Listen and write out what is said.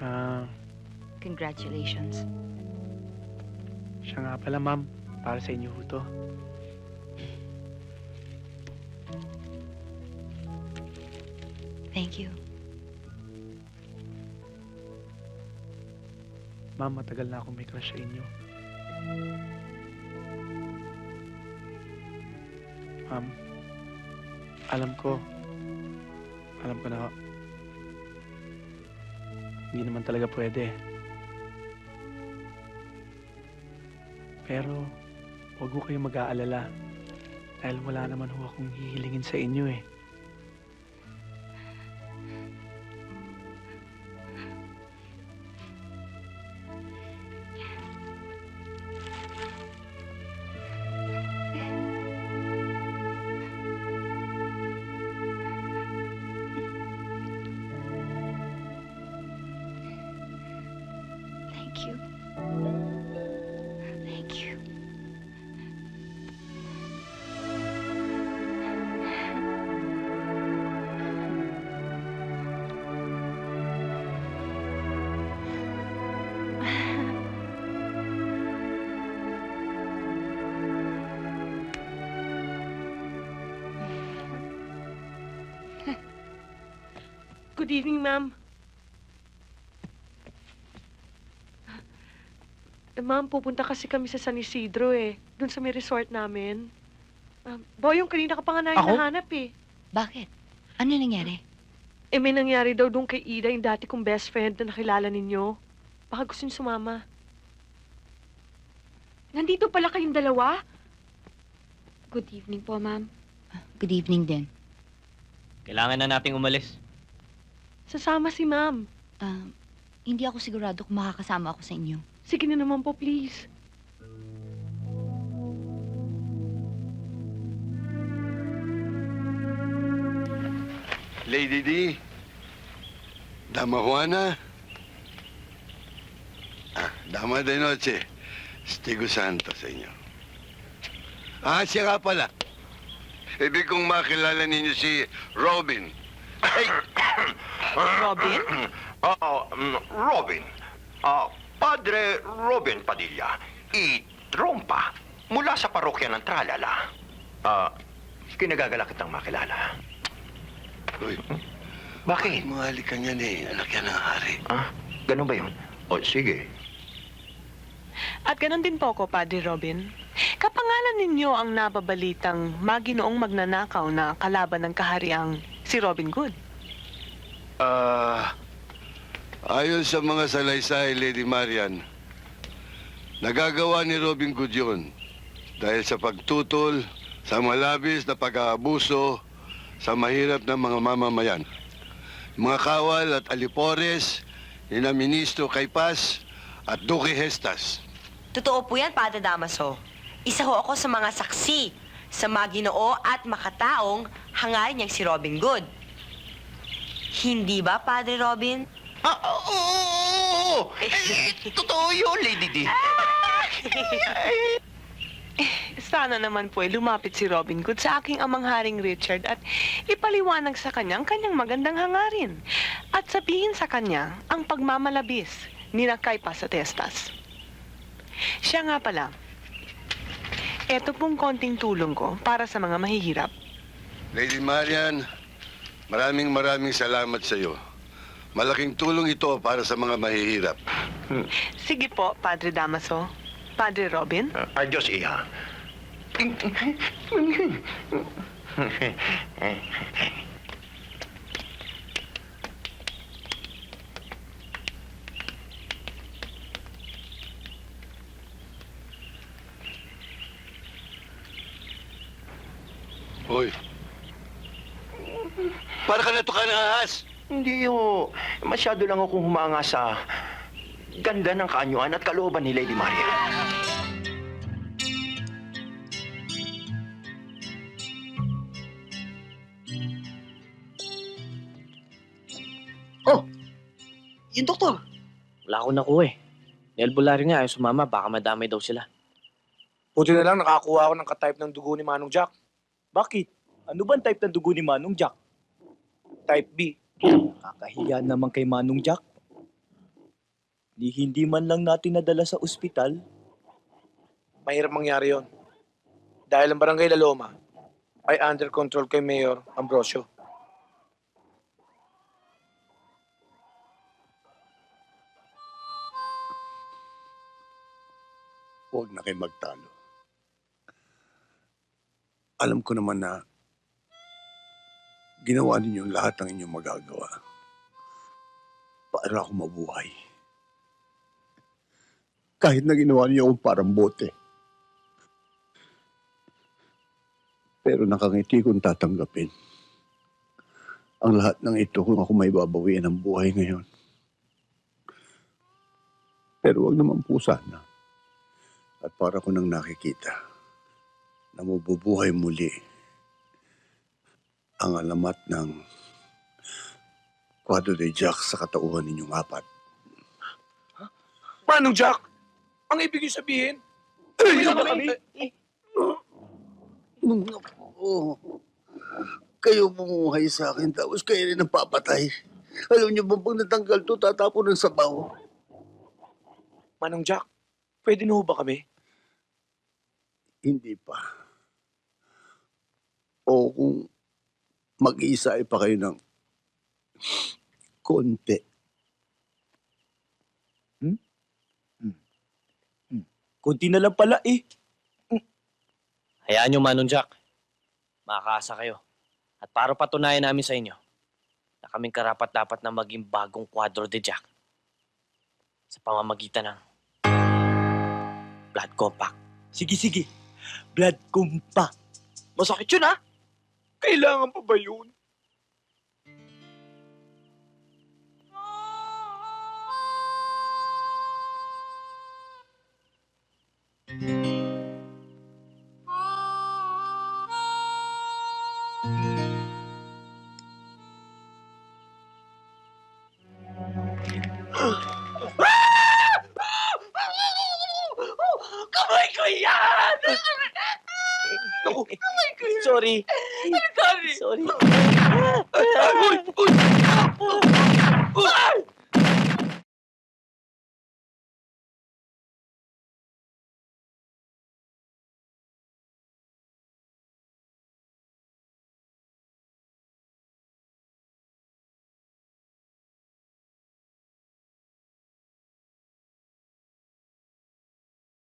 Ah, Congratulations. siya nga pala, ma'am. Para sa inyo ho to. Thank you. Ma'am, matagal na akong may crush sa inyo. Ma'am, alam ko na hindi naman talaga pwede. Pero, huwag ho kayong mag-aalala. Dahil wala naman ho akong hihilingin sa inyo eh. Thank you. Thank you. Good evening, ma'am. Ma'am, pupunta kasi kami sa San Isidro eh. Doon sa may resort namin. Boyong, kanina ka pa nga Ako? nahanap eh. Bakit? Ano nangyari? Eh, may nangyari daw doon kay Ida, yung dati kong best friend na nakilala ninyo. Baka gusto niyo sumama. Nandito pala kayong dalawa? Good evening po, ma'am. Good evening din. Kailangan na nating umalis. Sasama si ma'am. Hindi ako sigurado kung makakasama ako sa inyo. Sige na naman po, please. Lady D, Dama Juana, Dama de Noche, Stigo Santo sa inyo. Siya nga pala. Ibig kong makilala ninyo si Robin. Ay, Robin? Robin. Padre Robin Padilla, i-trompa mula sa parokya ng Tralala. Kinagagala kitang makilala. uy, Bakit? mahalik ka niyan eh. Anak yan ng hari. Ganun ba yun? O, sige. At ganun din po ako, Padre Robin. Kapangalan ninyo ang nababalitang maginoong magnanakaw na kalaban ng kahariang si Robin Good. Ayon sa mga salaysay, Lady Marian, nagagawa ni Robin Good yun dahil sa pagtutol sa malabis na pag-aabuso sa mahirap na mga mamamayan. Mga kawal at alipores ni na Ministro Caypas at Duque Hestas. Totoo po yan, Padre Damaso. Isa ho ako sa mga saksi sa maginoo at makataong hangarin niyang si Robin Good. Hindi ba, Padre Robin? Oo! Totoo yun, Lady D. Sana naman po lumapit si Robin Good sa aking amang Haring Richard at ipaliwanag sa kanya ang kanyang magandang hangarin. At sabihin sa kanya ang pagmamalabis ni na Caypas at Estas. Siya nga pala, eto pong konting tulong ko para sa mga mahihirap. Lady Marian, maraming salamat sa iyo. Malaking tulong ito para sa mga mahihirap. Sige po, Padre Damaso. Padre Robin? Adios, Iha. Hoy, para ka natuka ng ahas. Hindi ho. Masyado lang akong humanga sa ganda ng kaanyuan at kalooban ni Lady Maria. Yung doktor. Wala akong nakuha eh. Ni Albularyo nga ayaw sumama, baka madamay daw sila. Buti na lang nakakuha ako ng ka-type ng dugo ni Manong Jack. Bakit? Ano ba ang type ng dugo ni Manong Jack? Type B. Kakahiya naman kay Manong Jack. Hindi man lang natin nadala sa ospital. Mahirap mangyari yon. Dahil ang Barangay La Loma ay under control kay Mayor Ambrosio. Huwag na kayo magtalo. Alam ko naman na ginawa ninyo lahat ng inyong magagawa para ako mabuhay. Kahit na ginawa niyo akong parang bote. Pero nakangiti kong tatanggapin ang lahat ng ito kung ako may babawian ng buhay ngayon. Pero wag naman po sana. At para ko nang nakikita na mabubuhay muli ang alamat ng Cuadro de Jack sa katauhan ninyong apat. Manong Jack! Ang ibig sabihin, uwi na kami. Oh, kayo bumuhay sa akin tapos kayo rin ang papatay. Alam niyo ba pag natanggal to, tatapon ng sabaw? Manong Jack, pwede na ho ba kami? Hindi pa. O kung mag-iisa pa kayo ng konti. Kunti na lang pala eh. Hayaan nyo, Manong Jack. Makakaasa kayo. At para patunayan namin sa inyo na kaming karapat-dapat na maging bagong Cuadro de Jack sa pamamagitan ng Blood Compact. Sige. Blood compact. Masakit yun ha? Kailangan pa ba yun? Kamay ko yan! Sorry. Sorry. Uy!